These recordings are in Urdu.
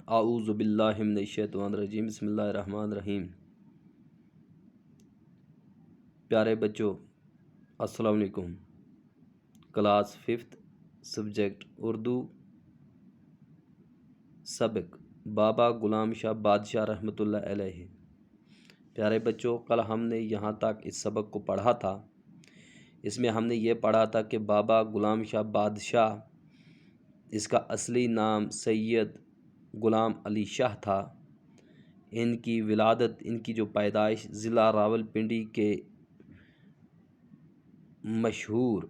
اعوذ باللہ من الشیطان الرجیم، بسم اللہ الرحمن الرحیم۔ پیارے بچوں، السلام علیکم۔ کلاس 5 سبجیکٹ اردو سبق بابا غلام شاہ بادشاہ رحمۃ اللہ علیہ۔ پیارے بچوں، کل ہم نے یہاں تک اس سبق کو پڑھا تھا۔ اس میں ہم نے یہ پڑھا تھا کہ بابا غلام شاہ بادشاہ، اس کا اصلی نام سید غلام علی شاہ تھا۔ ان کی ولادت، ان کی جو پیدائش ضلع راولپنڈی کے مشہور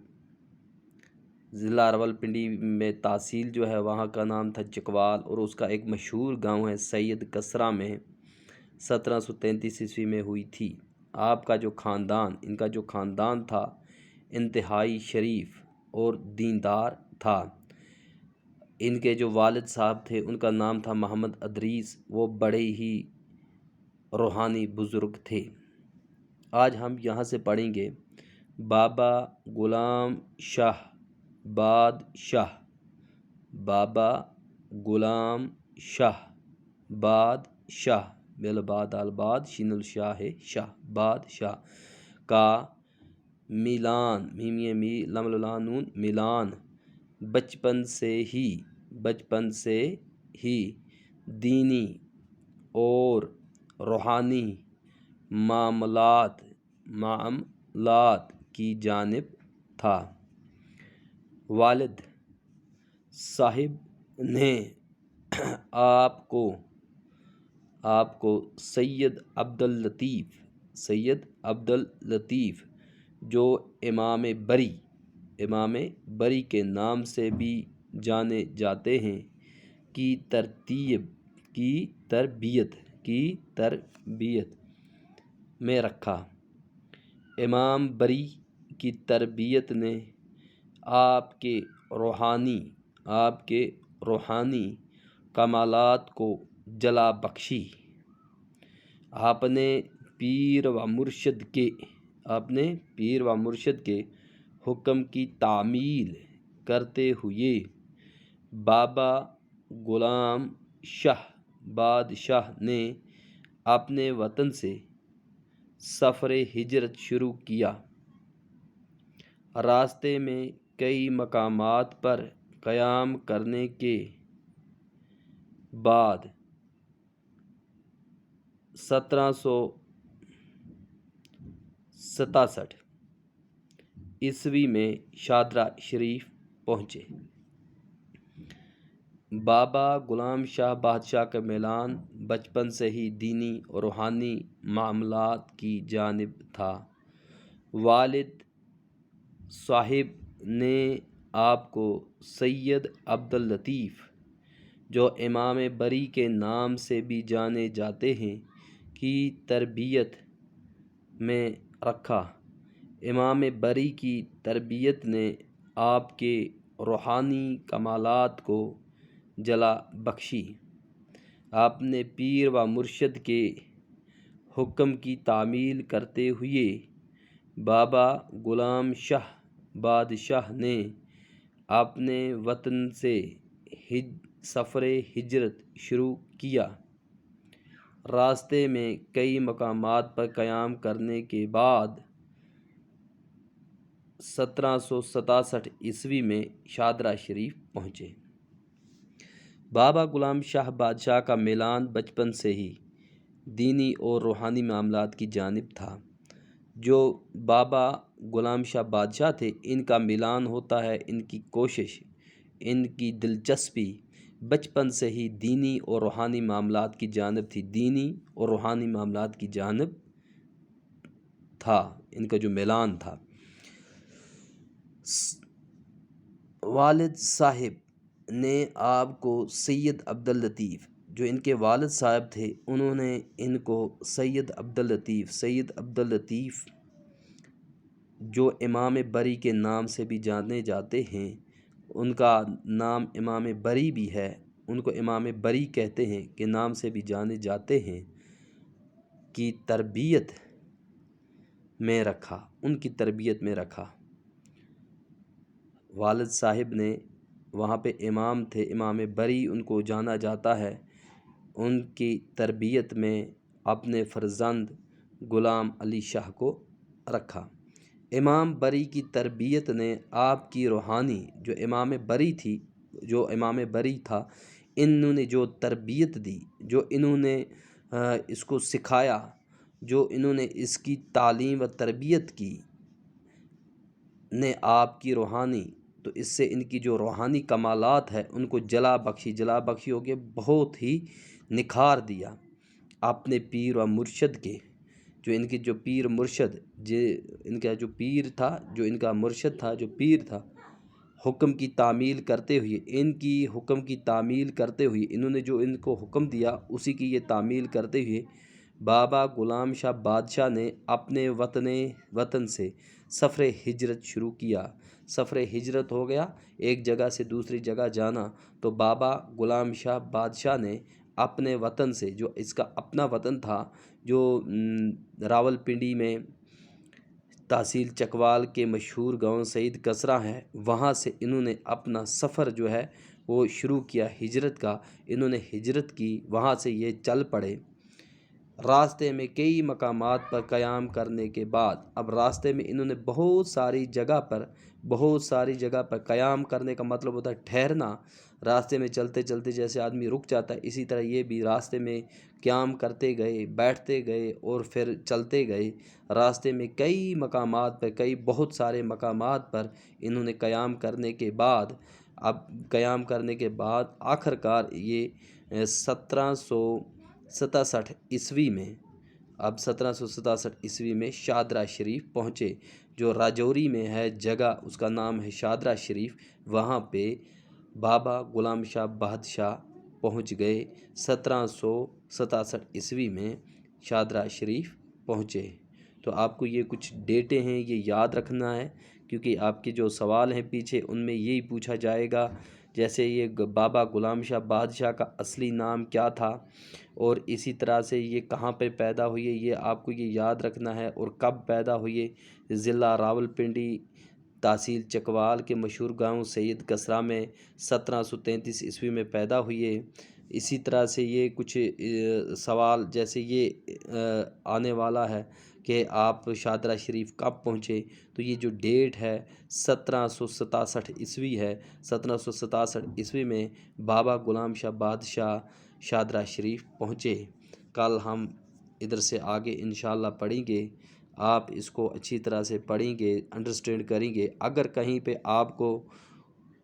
ضلع راولپنڈی میں تحصیل جو ہے وہاں کا نام تھا چکوال، اور اس کا ایک مشہور گاؤں ہے سید کسرہ میں 1733 عیسوی میں ہوئی تھی۔ آپ کا جو خاندان، ان کا جو خاندان تھا انتہائی شریف اور دیندار تھا۔ ان کے جو والد صاحب تھے ان کا نام تھا محمد ادریس، وہ بڑے ہی روحانی بزرگ تھے۔ آج ہم یہاں سے پڑھیں گے بابا غلام شاہ بادشاہ، بابا غلام شاہ بادشاہ، بالباد الباد شین الشاہ شاہ، بادشاہ کا میلان، می لام لام نون، میلان بچپن سے ہی دینی اور روحانی معاملات کی جانب تھا۔ والد صاحب نے آپ کو سید عبداللطیف جو امام بری کے نام سے بھی جانے جاتے ہیں کی تربیت میں رکھا۔ امام بری کی تربیت نے آپ کے روحانی کمالات کو جلا بخشی۔ آپ نے پیر و مرشد کے حکم کی تعمیل کرتے ہوئے بابا غلام شاہ بادشاہ نے اپنے وطن سے سفر ہجرت شروع کیا۔ راستے میں کئی مقامات پر قیام کرنے کے بعد 1767 عیسوی میں شادرہ شریف پہنچے۔ بابا غلام شاہ بادشاہ کا میلان بچپن سے ہی دینی اور روحانی معاملات کی جانب تھا۔ والد صاحب نے آپ کو سید عبداللطیف جو امام بری کے نام سے بھی جانے جاتے ہیں کی تربیت میں رکھا۔ امام بری کی تربیت نے آپ کے روحانی کمالات کو جلا بخشی۔ آپ نے پیر و مرشد کے حکم کی تعمیل کرتے ہوئے بابا غلام شاہ بادشاہ نے اپنے وطن سے سفر ہجرت شروع کیا۔ راستے میں کئی مقامات پر قیام کرنے کے بعد 1767 عیسوی میں شادرہ شریف پہنچے۔ بابا غلام شاہ بادشاہ کا میلان بچپن سے ہی دینی اور روحانی معاملات کی جانب تھا۔ جو بابا غلام شاہ بادشاہ تھے، ان کا میلان ہوتا ہے، ان کی کوشش، ان کی دلچسپی بچپن سے ہی دینی اور روحانی معاملات کی جانب تھی، دینی اور روحانی معاملات کی جانب تھا ان کا جو میلان تھا۔ والد صاحب نے آپ کو سید عبداللطیف جو ان کے والد صاحب تھے، انہوں نے ان کو سید عبداللطیف جو امام بری کے نام سے بھی جانے جاتے ہیں، ان کا نام امام بری بھی ہے، ان کو امام بری کہتے ہیں کہ نام سے بھی جانے جاتے ہیں، کی تربیت میں رکھا، ان کی تربیت میں رکھا۔ والد صاحب نے وہاں پہ امام تھے، امام بری ان کو جانا جاتا ہے، ان کی تربیت میں اپنے فرزند غلام علی شاہ کو رکھا۔ امام بری کی تربیت نے آپ کی روحانی جو امام بری تھا، انہوں نے جو تربیت دی، جو انہوں نے اس کو سکھایا، جو انہوں نے اس کی تعلیم و تربیت کی، نے آپ کی روحانی، تو اس سے ان کی جو روحانی کمالات ہے ان کو جلا بخشی ہو کے بہت ہی نکھار دیا۔ اپنے پیر و مرشد کے جو ان کے جو پیر مرشد ان کا جو پیر تھا، جو ان کا مرشد تھا، جو پیر تھا، حکم کی تعمیل کرتے ہوئے انہوں نے جو ان کو حکم دیا اسی کی یہ تعمیل کرتے ہوئے بابا غلام شاہ بادشاہ نے اپنے وطن سے سفر ہجرت شروع کیا۔ سفر ہجرت ہو گیا، ایک جگہ سے دوسری جگہ جانا، تو بابا غلام شاہ بادشاہ نے اپنے وطن سے، جو اس کا اپنا وطن تھا، جو راول پنڈی میں تحصیل چکوال کے مشہور گاؤں سید کسرا ہے، وہاں سے انہوں نے اپنا سفر جو ہے وہ شروع کیا ہجرت کا۔ انہوں نے ہجرت کی، وہاں سے یہ چل پڑے۔ راستے میں کئی مقامات پر قیام کرنے کے بعد اب راستے میں انہوں نے بہت ساری جگہ پر قیام کرنے کا مطلب ہوتا ہے ٹھہرنا۔ راستے میں چلتے چلتے جیسے آدمی رک جاتا ہے، اسی طرح یہ بھی راستے میں قیام کرتے گئے، بیٹھتے گئے اور پھر چلتے گئے۔ راستے میں بہت سارے مقامات پر انہوں نے قیام کرنے کے بعد آخرکار یہ 1767 عیسوی میں شادرہ شریف پہنچے، جو راجوری میں ہے جگہ، اس کا نام ہے شادرہ شریف۔ وہاں پہ بابا غلام شاہ بادشاہ پہنچ گئے، 1767 عیسوی میں شادرہ شریف پہنچے۔ تو آپ کو یہ کچھ ڈیٹیں ہیں، یہ یاد رکھنا ہے، کیونکہ آپ کے جو سوال ہیں پیچھے ان میں یہی پوچھا جائے گا، جیسے یہ بابا غلام شاہ بادشاہ کا اصلی نام کیا تھا، اور اسی طرح سے یہ کہاں پہ پیدا ہوئے، یہ آپ کو یہ یاد رکھنا ہے، اور کب پیدا ہوئے۔ ضلع راول پنڈی، تحصیل چکوال کے مشہور گاؤں سید کسرا میں 1733 عیسوی میں پیدا ہوئے۔ اسی طرح سے یہ کچھ سوال جیسے یہ آنے والا ہے کہ آپ شادرہ شریف کب پہنچے، تو یہ جو ڈیٹ ہے 1767 عیسوی ہے۔ 1767 عیسوی میں بابا غلام شاہ بادشاہ شادرہ شریف پہنچے۔ کل ہم ادھر سے آگے انشاءاللہ پڑھیں گے، آپ اس کو اچھی طرح سے پڑھیں گے، انڈرسٹینڈ کریں گے۔ اگر کہیں پہ آپ کو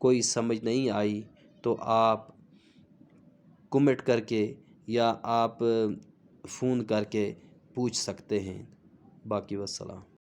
کوئی سمجھ نہیں آئی تو آپ کمنٹ کر کے یا آپ فون کر کے پوچھ سکتے ہیں۔ باقی والسلام۔